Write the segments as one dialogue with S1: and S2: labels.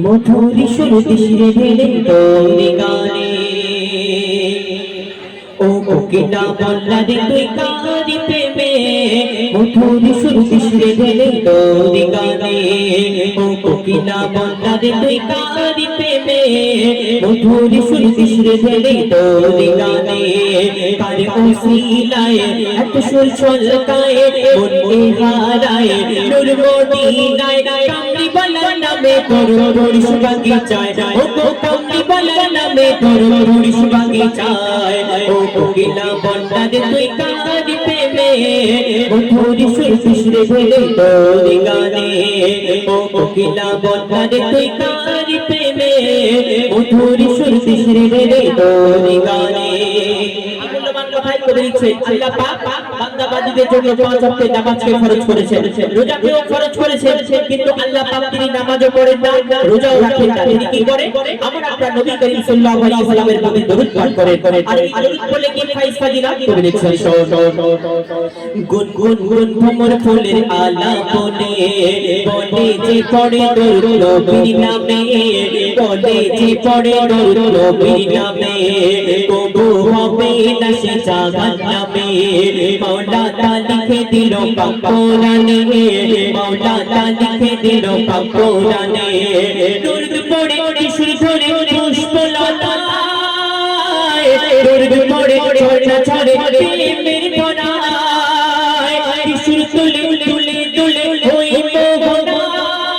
S1: মধুর সুর শিরে ঢেলে তোর গানে ও কোকিলা বললা রে তুই কারি প্রেমে মধুর সুর শিরে ঢেলে তোর গানে ও কোকিলা বললা রে তুই কারি প্রেমে মধুর সুর শিরে ঢেলে তোর গানে কারে ওসিলায় এত সুর ছলকায় মনে হারায় নূর মদিনায় কামলি বলা নামে তোর পুরুষ বাগিচায় ও কামলি বলা নামে তোর পুরুষ বাগিচায় ও কোকিলা বললা রে তুই কারি প্রেমে মধুর সুর শিরে ঢেলে তোর গানে ও কোকিলা বললা রে তুই কারি প্রেমে মধুর সুর শিরে ঢেলে তোর গানে আল্লাহ পাক বান্দাবান্দীদের জন্য পাঁচ ওয়াক্ত নামাজকে ফরজ করেছেন, রোজাকেও ফরজ করেছেন, কিন্তু আল্লাহ পাক তিনি নামাজও পড়েন না, রোজাও রাখেন না। তিনি কি করেন? আমরা আপনার নবী করিম সাল্লাল্লাহু আলাইহি ওয়াসাল্লামের প্রতি দরুদ পাঠ করেন। আর এই দরুদ পড়লে কি ফায়দা ফাজিলাত করে দেখছেন। গুন গুন গুন ভ্রমর ফুলের আলা বলে বলে যে পড়ে দরুদ নবীর নামে, বলে যে পড়ে দরুদ নবীর নামে কবু হবে না সে জাহান্নামে। মওলা তা লিখে দিল পাক কোরআনে, মওলা তা লিখে দিল পাক কোরআনে। দরুদ পড়ে শিশুর ধরে পুষ্প লতায়, দরুদ পড়ে ঝর্ণা ঝরে প্রেমের ধারায়, শিশুর তুলে তুলে তুলে ওই মোহনায়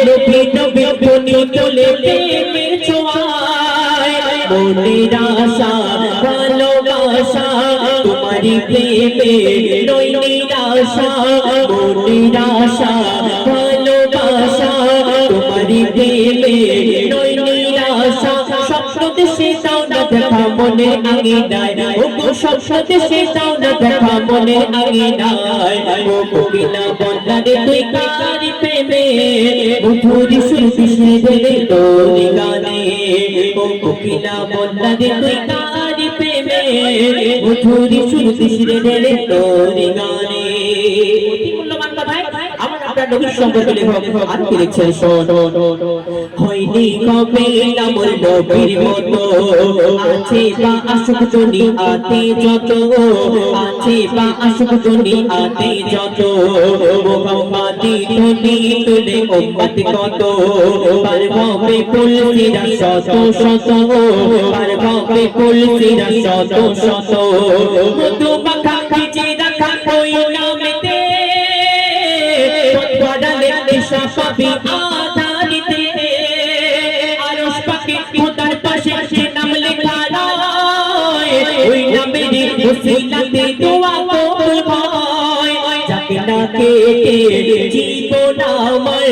S1: নবী নবী বনি তুলে প্রেমের ছোঁয়ায়। মনের আশা ভালোবাসা তোমারি প্রেমে নই নিরাশা, মনের আশা ভালোবাসা তোমারি প্রেমে নই নিরাশা। স্বপ্ন দেশে দাও না দেখা মনে আঙিনায়, ও গো স্বপ্ন দেশে দাও না দেখা মনে আঙিনায়। ও কোকিলা বললা রে তুই কারি প্রেমে মধুর সুর শিরে ঢেলে তোর গানে ও কোকিলা বললা রে তুই কারি প্রেমে মধুর সুর শিরে ঢেলে তোর গানে। অতি মূল্যবান কথায় আমার আপনার নবীর সম্পর্কে লেখক আর কি লিখছেন শোন। হয়নি কবে আমার নবীর মতো, আছে বা আসুক দুনিয়াতে যত, আছে বা আসুক দুনিয়াতে যত, মুহাম্মাদি ধ্বনি তুলে উম্মত কত, পারবে পুলসিরা শত শত, পারবে পুলসিরা শত শত। মধু মাখা ভিজে রাখা ওই নামেতে পথবাড়ালে দিশা পাবি আধারিতে। আরশ পাকে খোদার পাশে সে নাম লেখা রয়, ওই নামেরই ওসিলাতে দোয়া কবুল হয়। যাকে না কেটে জীবন আমার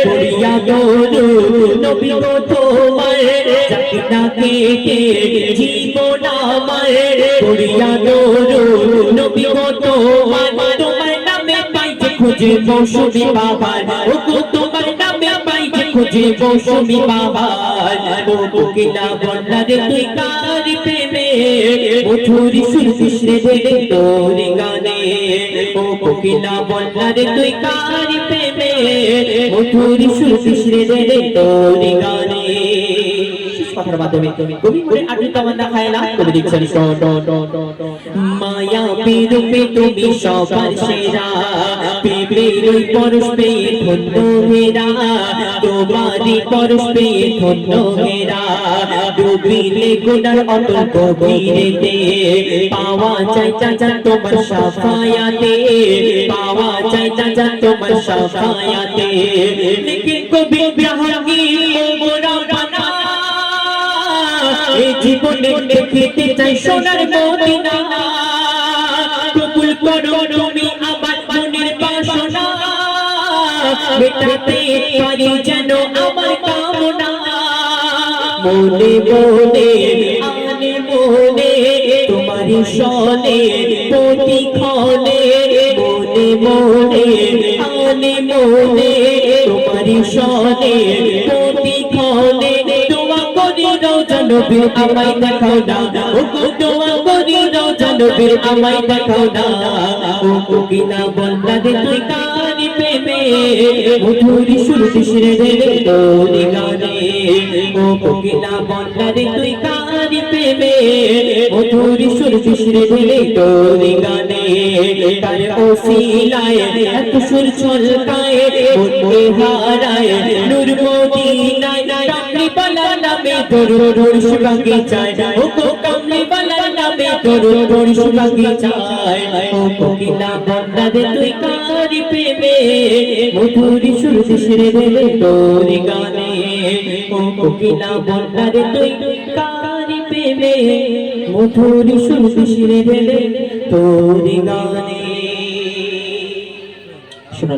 S1: করিয়া দরুদ নবী গো তোমার, যাকে না কেটে জীবন আমার করিয়া দরুদ নবী গো তোমার। তোমার নামে পাইছে খুঁজে মৌসুমী বাবার, ও গো তোমার নামে পাইছে খুঁজে মৌসুমী বাবার। ও কোকিলা বললা রে তুই কারি প্রেমে মধুর সুর শিরে ঢেলে তোর গানে ও কোকিলা বললা রে তুই কারি প্রেমে মধুর সুর শিরে ঢেলে তোর গানে। কথার মাধ্যমে কবি করে আটটা বান্দা খায়লা কবি লিখছেন শোন। মায়া রূপে তুমি সবার সেরা, প্রেমের ওই পরশ পেয়ে ধন্য হেরা, তোমারই পরশ পেয়ে ধন্য হেরা। ডুবিলে গুনার অটল গভীরেতে পাওয়া যায় চাচা তোমার সাফায়াতে, পাওয়া যায় চাচা তোমার সাফায়াতে। লিখে কবি জাহাঙ্গীর মোরা বানা, এই জীবনে দেখিতে চাই সোনার মদিনা। কবুল করো তুমি আমার মনের বাসনা, মেটাতে পারি যেন আমার কামনা। মনে মনে আনে মনে তোমারি সনে প্রতিক্ষণে, মনে মনে আনে মনে তোমারি সনে প্রতিক্ষণে। দোয়া করি রওজা নবীর আমায় দেখাও না, ও দোয়া করি রওজা নবীর আমায় দেখাও না। ও কোকিলা বললা রে তুই কারি প্রেমে প্রেমে মধুর সুর শিশিরে ঢেলে তোর গানে ও কোকিলা বন্যারে তুই কারি প্রেমে মধুর সুর শিশিরে ঢেলে তোর গানে তার ওসিলায় এত সুর ছলকায় মনকে হারায় নূর মদিনায় কামলি বালা নামে তোর রোশ বাগিচায় ও কামলি বালা নামে তোর রোশ বাগিচায় ও কোকিলা বন্যারে তুই কারি প্রেমে মধুর সুর শিশিরে ঢেলে তোর গানে ও কোকিলা বন্যারে তুই কারি প্রেমে মধুর সুর শিশিরে ঢেলে তোর গানে শোনা